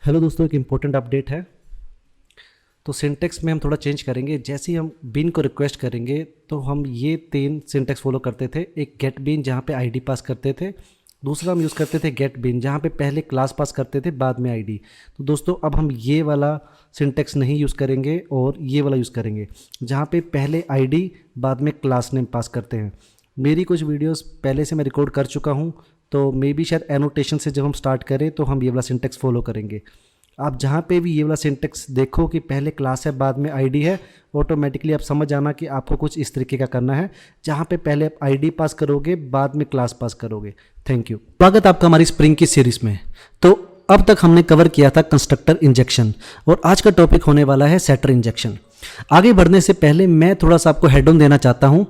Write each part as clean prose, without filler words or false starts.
Hello दोस्तों, एक important update है। तो सिंटेक्स में हम थोड़ा चेंज करेंगे। जैसे ही हम बिन को रिक्वेस्ट करेंगे तो हम ये 3 सिंटेक्स फॉलो करते थे। एक गेट बिन जहाँ पे आईडी पास करते थे, दूसरा हम यूज़ करते थे गेट बिन जहाँ पे पहले क्लास पास करते थे बाद में आईडी। तो दोस्तों अब हम ये वाला सिंटेक्स नहीं यूज़ करेंगे और ये वाला यूज़ करेंगे जहाँ पे पहले आईडी बाद में क्लास नेम पास करते हैं। मेरी कुछ वीडियोस पहले से मैं रिकॉर्ड कर चुका हूँ, तो मे बी शायद एनोटेशन से जब हम स्टार्ट करें तो हम ये वाला सिंटेक्स फॉलो करेंगे। आप जहाँ पे भी ये वाला सिंटेक्स देखो कि पहले क्लास है बाद में आईडी है, ऑटोमेटिकली आप समझ जाना कि आपको कुछ इस तरीके का करना है, जहाँ पे पहले आप आईडी पास करोगे बाद में क्लास पास करोगे। Thank you. स्वागत आपका हमारी स्प्रिंग की सीरीज में। तो अब तक हमने कवर किया था कंस्ट्रक्टर इंजेक्शन और आज का टॉपिक होने वाला है सेटर इंजेक्शन। आगे बढ़ने से पहले मैं थोड़ा सा आपको हेड ऑन देना चाहता हूँ,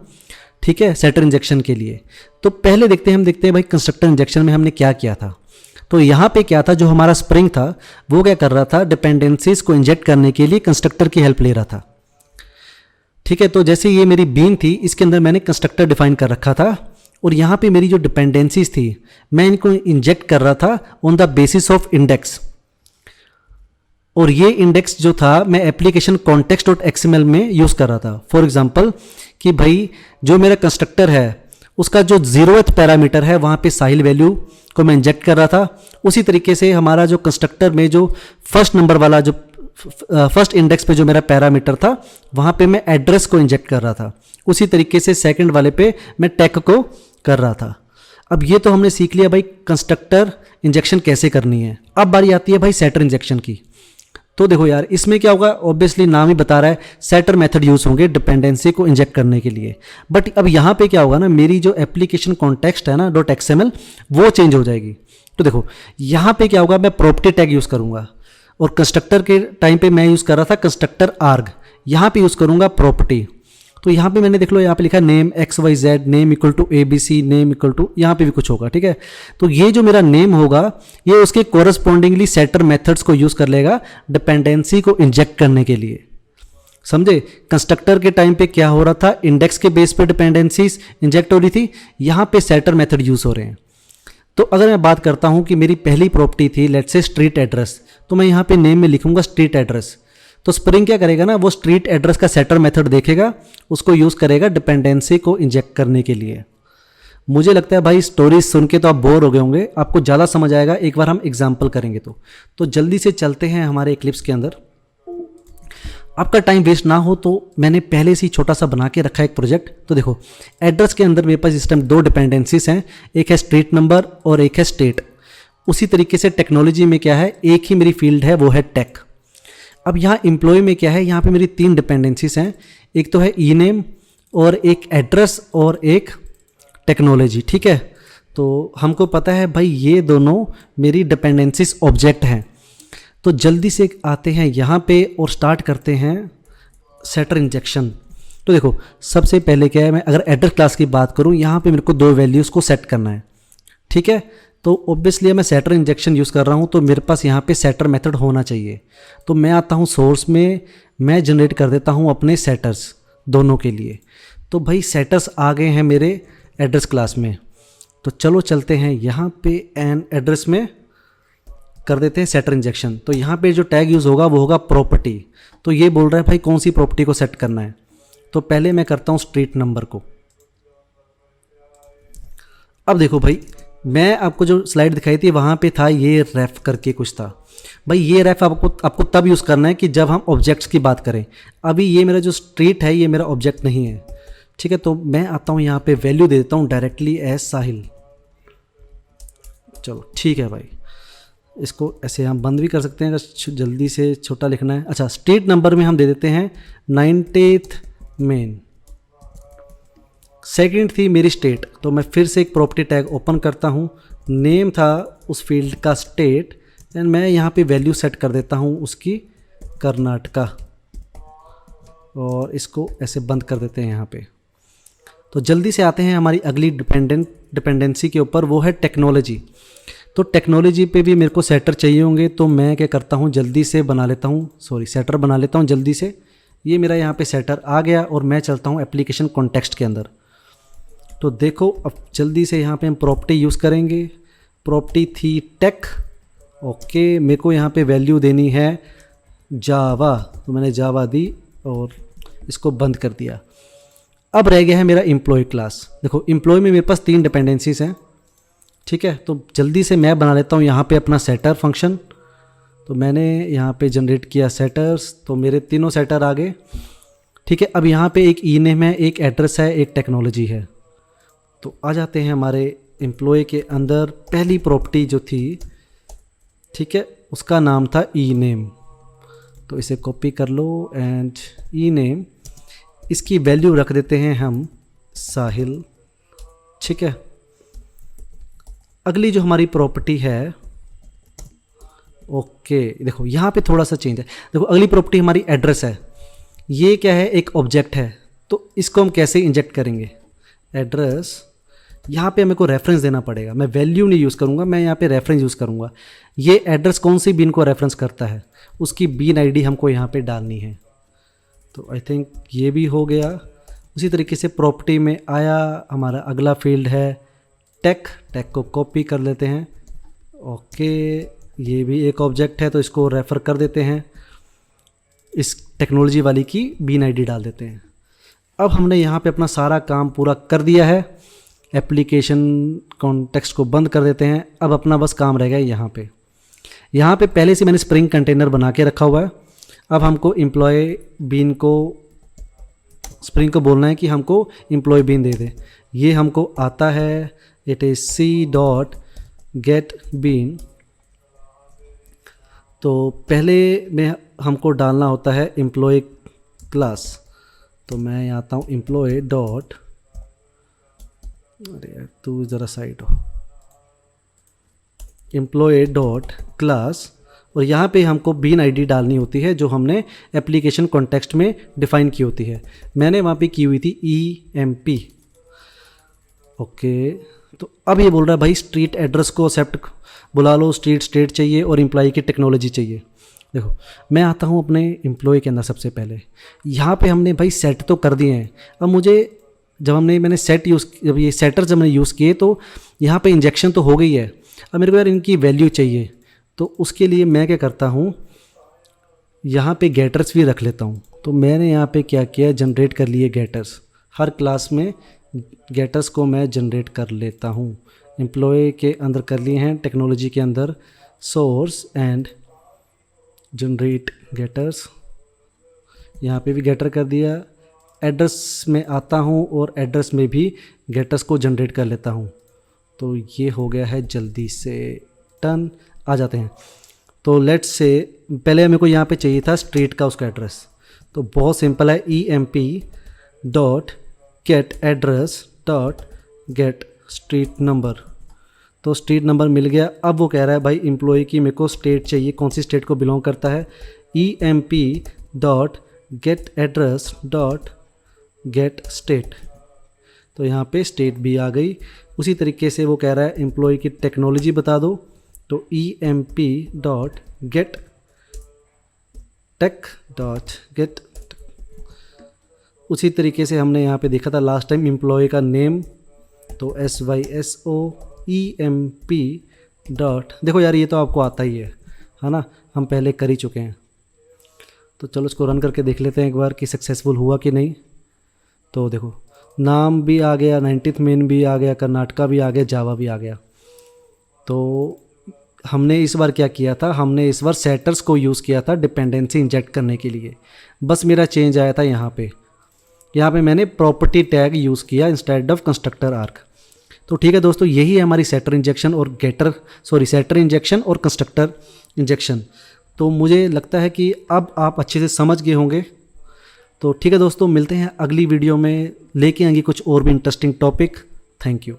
ठीक है, सेटर इंजेक्शन के लिए। तो पहले देखते हैं भाई कंस्ट्रक्टर इंजेक्शन में हमने क्या किया था। तो यहाँ पे क्या था, जो हमारा स्प्रिंग था वो क्या कर रहा था, डिपेंडेंसीज को इंजेक्ट करने के लिए कंस्ट्रक्टर की हेल्प ले रहा था। ठीक है, तो जैसे ये मेरी बीन थी, इसके अंदर मैंने कंस्ट्रक्टर डिफाइन कर रखा था और यहाँ पे मेरी जो डिपेंडेंसीज थी मैं इनको इंजेक्ट कर रहा था on the basis of index. और ये इंडेक्स जो था मैं एप्लीकेशन कॉन्टेक्स्ट डॉट एक्सएमएल में यूज़ कर रहा था। फॉर एग्जाम्पल कि भाई जो मेरा कंस्ट्रक्टर है उसका जो 0th पैरामीटर है वहाँ पे साहिल वैल्यू को मैं इंजेक्ट कर रहा था। उसी तरीके से हमारा जो कंस्ट्रक्टर में जो फर्स्ट नंबर वाला जो फर्स्ट इंडेक्स पे जो मेरा पैरामीटर था वहाँ पे मैं एड्रेस को इंजेक्ट कर रहा था। उसी तरीके से सेकंड वाले पे मैं टैग को कर रहा था। अब ये तो हमने सीख लिया भाई कंस्ट्रक्टर इंजेक्शन कैसे करनी है। अब बारी आती है भाई सेटर इंजेक्शन की। तो देखो यार, इसमें क्या होगा, ऑब्वियसली नाम ही बता रहा है सेटर मेथड यूज होंगे डिपेंडेंसी को इंजेक्ट करने के लिए। बट अब यहाँ पे क्या होगा ना, मेरी जो एप्लीकेशन कॉन्टेक्स्ट है ना डॉट एक्सएमएल वो चेंज हो जाएगी। तो देखो यहाँ पे क्या होगा, मैं प्रॉपर्टी टैग यूज करूंगा और कंस्ट्रक्टर के टाइम पे मैं यूज कर रहा था कंस्ट्रक्टर आर्ग, यहाँ पे यूज करूंगा प्रॉपर्टी। तो यहाँ पे मैंने देख लो, यहाँ पे लिखा है name XYZ, name equal to ABC, name equal to, यहाँ पे भी कुछ होगा, ठीक है। तो ये जो मेरा नेम होगा ये उसके कोरस्पॉन्डिंगली सेटर मेथड्स को यूज कर लेगा डिपेंडेंसी को इंजेक्ट करने के लिए। समझे, कंस्ट्रक्टर के टाइम पे क्या हो रहा था, इंडेक्स के बेस पे डिपेंडेंसीज इंजेक्ट हो रही थी, यहाँ पे सेटर मेथड यूज हो रहे हैं। तो अगर मैं बात करता हूँ कि मेरी पहली प्रॉपर्टी थी लेट्स से स्ट्रीट एड्रेस, तो मैं यहाँ पे नेम में लिखूंगा स्ट्रीट एड्रेस। तो स्प्रिंग क्या करेगा ना, वो स्ट्रीट एड्रेस का सेटर मेथड देखेगा, उसको यूज करेगा डिपेंडेंसी को इंजेक्ट करने के लिए। मुझे लगता है भाई स्टोरीज सुन के तो आप बोर हो गए होंगे, आपको ज़्यादा समझ आएगा एक बार हम एग्जाम्पल करेंगे। तो जल्दी से चलते हैं हमारे इक्लिप्स के अंदर। आपका टाइम वेस्ट ना हो तो मैंने पहले से ही छोटा सा बना के रखा है एक प्रोजेक्ट। तो देखो एड्रेस के अंदर मेरे पास इस टाइम 2 डिपेंडेंसीज हैं, एक है स्ट्रीट नंबर और एक है स्टेट। उसी तरीके से टेक्नोलॉजी में क्या है, एक ही मेरी फील्ड है वो है टेक। अब यहाँ एम्प्लॉय में क्या है, यहाँ पे मेरी 3 डिपेंडेंसीज हैं, एक तो है ई नेम और एक एड्रेस और एक टेक्नोलॉजी, ठीक है। तो हमको पता है भाई ये दोनों मेरी डिपेंडेंसीज ऑब्जेक्ट हैं। तो जल्दी से आते हैं यहाँ पे और स्टार्ट करते हैं सेटर इंजेक्शन। तो देखो सबसे पहले क्या है, मैं अगर एड्रेस क्लास की बात करूँ, यहाँ पे मेरे को 2 वैल्यूज़ को सेट करना है, ठीक है। तो ऑब्वियसली मैं सेटर इंजेक्शन यूज़ कर रहा हूँ तो मेरे पास यहाँ पे सेटर मेथड होना चाहिए। तो मैं आता हूँ सोर्स में, मैं जनरेट कर देता हूँ अपने सेटर्स दोनों के लिए। तो भाई सेटर्स आ गए हैं मेरे एड्रेस क्लास में। तो चलो चलते हैं यहाँ पे एन एड्रेस में कर देते हैं सेटर इंजेक्शन। तो यहाँ पे जो टैग यूज़ होगा वो होगा प्रॉपर्टी। तो ये बोल रहा है भाई कौन सी प्रॉपर्टी को सेट करना है। तो पहले मैं करता हूँ स्ट्रीट नंबर को। अब देखो भाई, मैं आपको जो स्लाइड दिखाई थी वहाँ पे था ये रेफ करके कुछ था। भाई ये रेफ आपको तब यूज़ करना है कि जब हम ऑब्जेक्ट्स की बात करें। अभी ये मेरा जो स्ट्रीट है ये मेरा ऑब्जेक्ट नहीं है, ठीक है। तो मैं आता हूँ यहाँ पे वैल्यू दे देता हूँ डायरेक्टली एज साहिल। चलो ठीक है भाई, इसको ऐसे हम बंद भी कर सकते हैं अगर जल्दी से छोटा लिखना है। अच्छा, स्ट्रीट नंबर में हम दे देते हैं 90th मेन। सेकंड थी मेरी स्टेट, तो मैं फिर से एक प्रॉपर्टी टैग ओपन करता हूँ। नेम था उस फील्ड का स्टेट एंड मैं यहाँ पे वैल्यू सेट कर देता हूँ उसकी कर्नाटका और इसको ऐसे बंद कर देते हैं यहाँ पे। तो जल्दी से आते हैं हमारी अगली डिपेंडेंसी के ऊपर, वो है टेक्नोलॉजी। तो टेक्नोलॉजी पे भी मेरे को सेटर चाहिए होंगे, तो मैं क्या करता हूँ जल्दी से बना लेता हूँ, सेटर बना लेता हूँ जल्दी से। ये मेरा यहाँ पे सेटर आ गया और मैं चलता हूँ एप्लीकेशन कॉन्टेक्स्ट के अंदर। तो देखो अब जल्दी से यहाँ पे हम प्रॉपर्टी यूज़ करेंगे। प्रॉपर्टी थी टेक ओके, मेरे को यहाँ पे वैल्यू देनी है जावा, तो मैंने जावा दी और इसको बंद कर दिया। अब रह गया है मेरा एम्प्लॉय क्लास। देखो एम्प्लॉय में मेरे पास 3 डिपेंडेंसीज हैं, ठीक है। तो जल्दी से मैं बना लेता हूँ यहाँ पे अपना सेटर फंक्शन। तो मैंने यहाँ पे जनरेट किया सेटर्स, तो मेरे तीनों सेटर आ गए, ठीक है। अब यहाँ पे एक ई नेम है, एक एड्रेस है, एक टेक्नोलॉजी है। तो आ जाते हैं हमारे एम्प्लॉय के अंदर। पहली प्रॉपर्टी जो थी, ठीक है, उसका नाम था ई नेम। तो इसे कॉपी कर लो एंड ई नेम, इसकी वैल्यू रख देते हैं हम साहिल, ठीक है। अगली जो हमारी प्रॉपर्टी है, ओके, देखो यहाँ पे थोड़ा सा चेंज है। देखो अगली प्रॉपर्टी हमारी एड्रेस है। ये क्या है, एक ऑब्जेक्ट है, तो इसको हम कैसे इंजेक्ट करेंगे। एड्रेस, यहाँ पे मेरे को रेफरेंस देना पड़ेगा। मैं वैल्यू नहीं यूज़ करूँगा, मैं यहाँ पे रेफरेंस यूज़ करूँगा। ये एड्रेस कौन सी बीन को रेफरेंस करता है, उसकी बीन आईडी हमको यहाँ पे डालनी है। तो आई थिंक ये भी हो गया। उसी तरीके से प्रॉपर्टी में आया हमारा अगला फील्ड है टेक। टेक को कॉपी कर लेते हैं, ओके, ये भी एक ऑब्जेक्ट है, तो इसको रेफ़र कर देते हैं। इस टेक्नोलॉजी वाली की बीन आईडी डाल देते हैं। अब हमने यहाँ पे अपना सारा काम पूरा कर दिया है। एप्लीकेशन कॉन्टेक्स्ट को बंद कर देते हैं। अब अपना बस काम रह गया यहाँ पे। यहाँ पे पहले से मैंने स्प्रिंग कंटेनर बना के रखा हुआ है। अब हमको एम्प्लॉय बीन को, स्प्रिंग को बोलना है कि हमको एम्प्लॉय बीन दे दे। ये हमको आता है, it is C dot get bean. तो पहले में हमको डालना होता है एम्प्लॉय क्लास। तो मैं यहाँ आता हूँ एम्प्लॉय डॉट, अरे यार तू ज़रा साइड हो, एम्प्लॉय डॉट क्लास, और यहाँ पे हमको बीन आईडी डालनी होती है जो हमने एप्लीकेशन कॉन्टेक्स्ट में डिफ़ाइन की होती है। मैंने वहाँ पे की हुई थी EMP, ओके। तो अब ये बोल रहा है भाई स्ट्रीट एड्रेस को एक्सेप्ट बुला लो, स्ट्रीट स्टेट चाहिए और एम्प्लॉय की टेक्नोलॉजी चाहिए। देखो मैं आता हूँ अपने एम्प्लॉय के अंदर। सबसे पहले यहाँ पे हमने भाई सेट तो कर दिए हैं। अब मुझे मैंने सेट यूज़, जब ये सेटर जब मैंने यूज़ किए तो यहाँ पे इंजेक्शन तो हो गई है। अब मेरे को यार इनकी वैल्यू चाहिए, तो उसके लिए मैं क्या करता हूँ, यहाँ पे गेटर्स भी रख लेता हूँ। तो मैंने यहाँ पे क्या किया, जनरेट कर लिए गेटर्स। हर क्लास में गेटर्स को मैं जनरेट कर लेता हूँ। एम्प्लॉय के अंदर कर लिए हैं, टेक्नोलॉजी के अंदर सोर्स एंड जनरेट गेटर्स, यहाँ पे भी गेटर कर दिया। एड्रेस में आता हूँ और एड्रेस में भी गेटर्स को जनरेट कर लेता हूँ। तो ये हो गया है, जल्दी से टर्न आ जाते हैं। तो लेट्स से पहले मेरे को यहाँ पे चाहिए था स्ट्रीट का उसका एड्रेस। तो बहुत सिंपल है, EMP dot gate address dot gate street number. तो स्ट्रीट नंबर मिल गया। अब वो कह रहा है भाई एम्प्लॉय की मेरे को स्टेट चाहिए, कौन सी स्टेट को बिलोंग करता है। EMP dot gate address dot gate state. तो यहाँ पे स्टेट भी आ गई। उसी तरीके से वो कह रहा है एम्प्लॉय की टेक्नोलॉजी बता दो। तो EMP dot get take dot get. उसी तरीके से हमने यहाँ पे देखा था लास्ट टाइम एम्प्लॉय का नेम, तो SYSOEMP डॉट, देखो यार ये तो आपको आता ही है ना, हम पहले कर ही चुके हैं। तो चलो इसको रन करके देख लेते हैं एक बार कि सक्सेसफुल हुआ कि नहीं। तो देखो नाम भी आ गया, 19th मेन भी आ गया, कर्नाटका भी आ गया, जावा भी आ गया। तो हमने इस बार क्या किया था, हमने इस बार सेटर्स को यूज़ किया था डिपेंडेंसी इंजेक्ट करने के लिए। बस मेरा चेंज आया था यहाँ पे मैंने प्रॉपर्टी टैग यूज़ किया इंस्टेड ऑफ कंस्ट्रक्टर आर्क। तो ठीक है दोस्तों, यही है हमारी सेटर इंजेक्शन और सेटर इंजेक्शन और कंस्ट्रक्टर इंजेक्शन। तो मुझे लगता है कि अब आप अच्छे से समझ गए होंगे। तो ठीक है दोस्तों, मिलते हैं अगली वीडियो में, लेके आएंगे कुछ और भी इंटरेस्टिंग टॉपिक। Thank you.